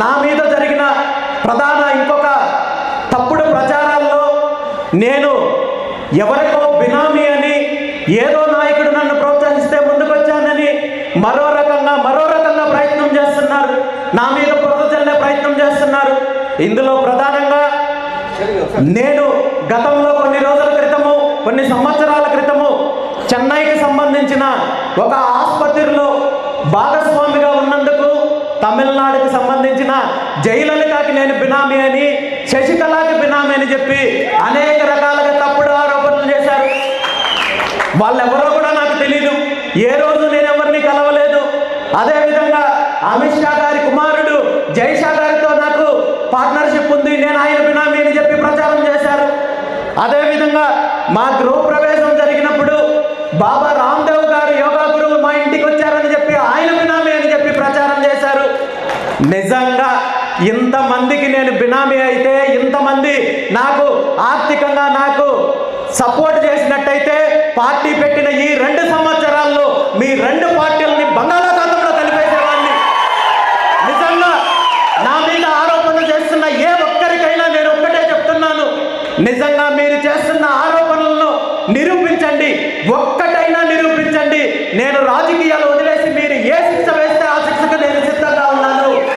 నా మీద జరిగిన ప్రధాన ఇంకొక తప్పుడు ప్రచారాల్లో నేను ఎవరికో బినామీ అని, ఏదో నాయకుడు నన్ను ప్రోత్సహిస్తే ముందుకొచ్చానని మరో రకంగా ప్రయత్నం చేస్తున్నారు. నా మీద బురద చల్లే ప్రయత్నం చేస్తున్నారు. ఇందులో ప్రధానంగా నేను గతంలో కొన్ని సంవత్సరాల క్రితము చెన్నైకి సంబంధించిన ఒక ఆసుపత్రిలో భాగస్వామిగా ఉన్నందుకు తమిళనాడుకి సంబంధించిన జయలలితకి నేను బినామీ అని, శశికళకి బినామీ అని చెప్పి అనేక రకాలుగా తప్పుడు ఆరోపణలు చేశారు. వాళ్ళెవరో కూడా నాకు తెలీదు. ఏ రోజు నేను ఎవరిని కలవలేదు. అదేవిధంగా అమిత్ షా గారి కుమారుడు జైషా గారితో నాకు పార్ట్నర్షిప్ ఉంది, నేను ఆయన బినామీ అని చెప్పి ప్రచారం చేశారు. అదేవిధంగా మా గృహప్రవేశం జరిగినప్పుడు బాబా రామ్దేవ్ గారు యోగా గురువు మా ఇంటికి వచ్చారని చెప్పి ఆయన బినామీ అని చెప్పి ప్రచారం చేశారు. నిజంగా ఇంతమందికి నేను బినామీ అయితే, ఇంతమంది నాకు ఆర్థికంగా నాకు సపోర్ట్ చేసినట్టయితే, పార్టీ పెట్టిన ఈ 2 సంవత్సరాల్లో మీ 2 పార్టీలని బంగాళాఖాతంలో కలిపేసేవాడిని. నిజంగా నా మీద ఆరోపణలు చేస్తున్న ఏ ఒక్కరికైనా నేను ఒక్కటే చెప్తున్నాను, నిజంగా మీరు చేస్తున్న ఆరోపణలను నిరూపించండి, ఒక్కటైనా నిరూపించండి. నేను